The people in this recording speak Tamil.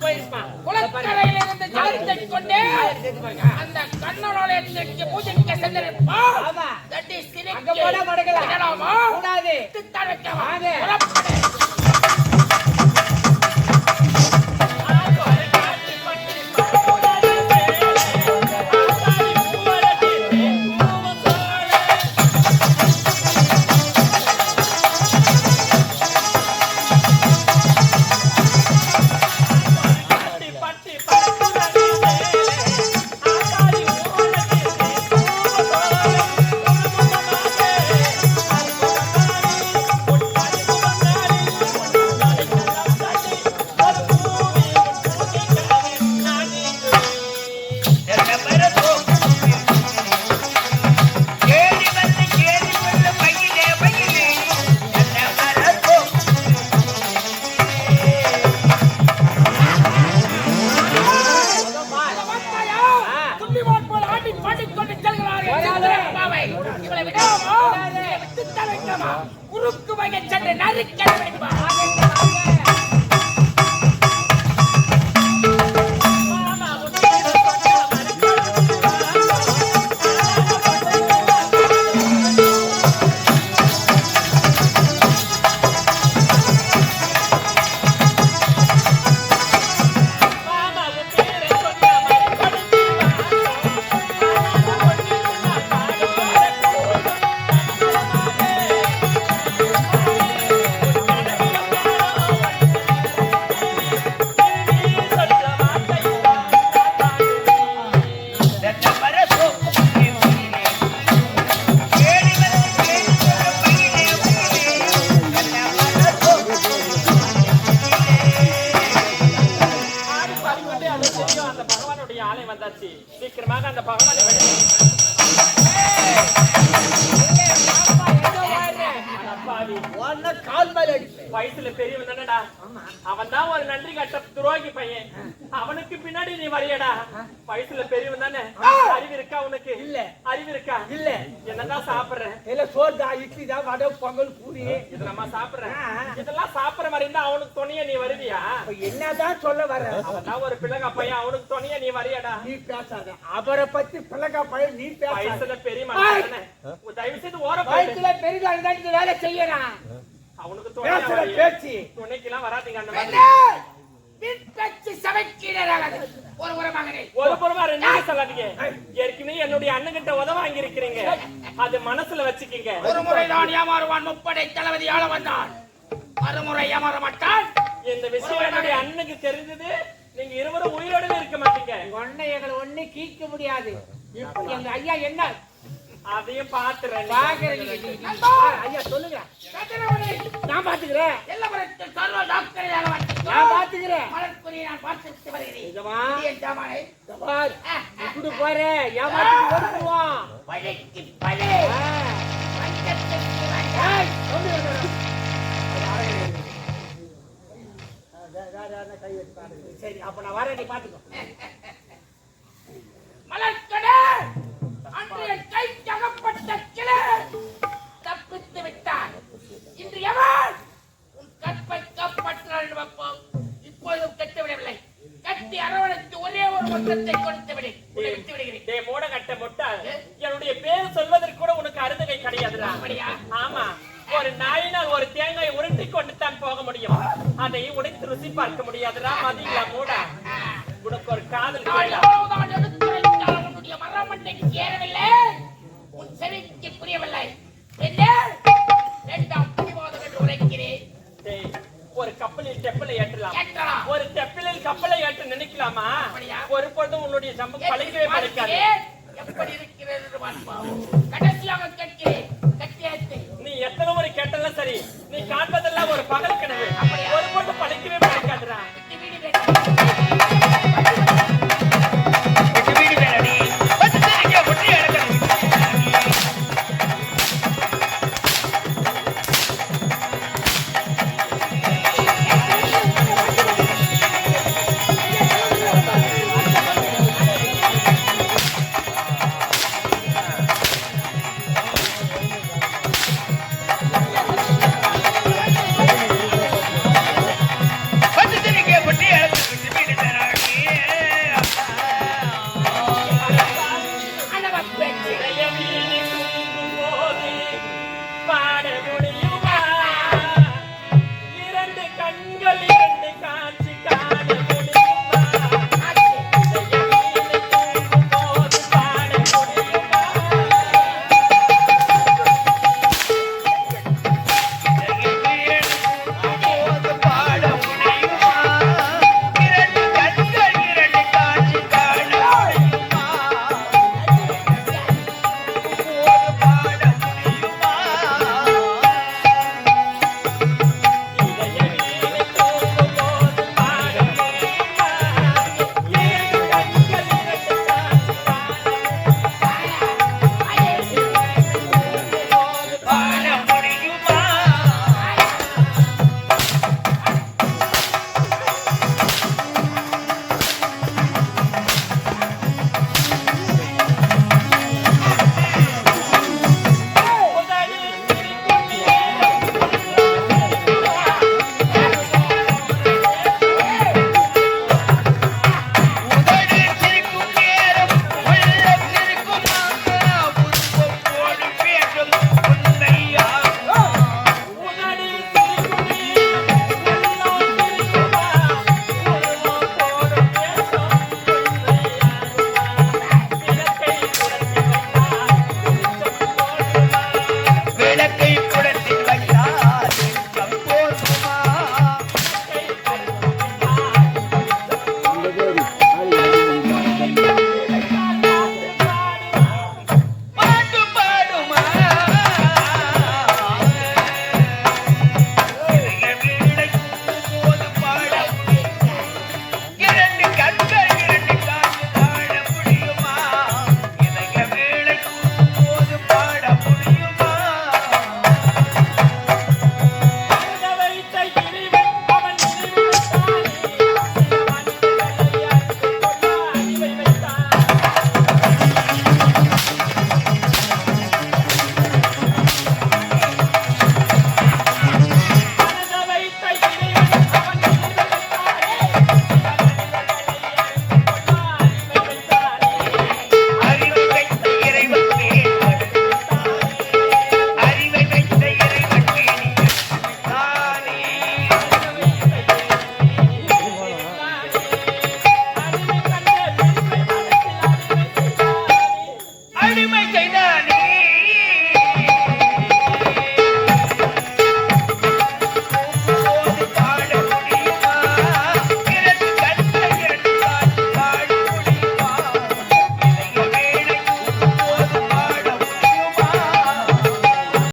போயிருப்பான். குளக்கரையில இருந்து ஜாதி கொண்டே அந்த கண்ணனோட பூஜைக்கு சென்றிருப்பா. தட்டி அங்க போட மடக்கலாம் கூடாது. குறுக்கு வகை சென்று நறுக்க சீக்கிரமாக அந்த பகவான் வயசுல பெரியவன் தானடா. அவன் தான் ஒரு நன்றி கட்ட துரோகி பையன். அவனுக்கு பின்னாடி நீ வரையடா. வயசுல பெரியவன் தானே. அறிவு இருக்கா உனக்கு? இல்ல. அறிவு இருக்கா? இல்ல. என்னதான் சாப்பிடுற? இல்ல சோறு தான், இட்லி தான், வடை, பொங்கல், பூரி இதெல்லாம் சாப்பிடுறேன். இதெல்லாம் சாப்பிடுற மாதிரி இருந்தா அவனுக்கு துணையா நீ வருவியா? என்னதான் சொல்ல வர? அவன் ஒரு பிள்ளைங்க பையன், அவனுக்கு துணையா நீ வரையடா. நீ பேசாத. அவரை பத்தி பிள்ளைங்க பையன் நீ பேச. வயசுல பெரியமா தயவு செய்து ஓர வயசுல பெரியதா வேலை செய்யறான். அவனுக்கு துணைக்கெல்லாம் வராதீங்க. அந்த மாதிரி ஒரு புறமா ரெண்டு சொல்லாதீங்க. ஏற்கனவே என்னுடைய அண்ணன் கிட்ட உதவ வாங்கி இருக்கிறீங்க, அது மனசுல வச்சுக்கீங்க. ஒரு முறைதான் ஏமாறுவான், முப்படை தளபதி ஆள வந்தான், மறுமுறை ஏமாற மாட்டான். இந்த விஷயம் என்னுடைய அண்ணனுக்கு தெரிஞ்சது, நீங்க இருவரும் உயிரோடவே இருக்க மாட்டீங்க. ஒன்னை எங்களை ஒண்ணு கீக்க முடியாது. இப்ப எங்க ஐயா என்ன அதையும் பாத்துறேன். ஐயா சொல்லுங்க. நான் பாத்துக்கிறேன். நான் பாத்துக்கிறேன். நான் பார்த்து வருகிறேன். போறேன் ஏமாத்துவான். சரி அப்ப நான் வரேன், நீ பாத்துக்கோ. மலர்கடை அன்றைய கை தகப்பட்ட கிளை தப்பித்து விட்டான். இன்று எவன் உன் கற்பை காப்பாற்றினான் வைப்போம். இப்போதும் கட்டவிடவில்லை. கட்டி அரவணைத்து ஒரே ஒரு மொத்தத்தை கொடுத்து விட்டு விடுகிறேன். மூட கட்ட முட்டாள், என்னுடைய பேர் சொல்வதற்கு கூட உனக்கு அருந்தகை கிடையாதுடா. அப்படியா? ஆமா. ஒரு நாயினால் ஒரு தேங்காய் உருட்டி கொண்டு தான் போக முடியும், அதை உடைத்து ருசி பார்க்க முடியாதுடா. மதிங்களா மூட, உனக்கு ஒரு காதல் உன்னுடைய மரமண்டைக்கு சேரவில்லை, உன் செவிக்கு புரியவில்லை. ஒரு கப்பலில் தெப்பலை ஏற்றலாம், ஒரு தெப்பலில் கப்பலை ஏற்ற நினைக்கலாமா? ஒரு பொழுதும் உன்னுடைய சம்பவம் பழிக்கவே பழிக்காது. எப்படி இருக்கிறது கடைசியாக கேட்கிறேன். நீ எத்தனை முறை கேட்டாலும் சரி, நீ காண்பதெல்லாம் ஒரு பகல் கனவு. ஒரு பொழுது பழிக்கவே பழிக்காதுடா. கண்டு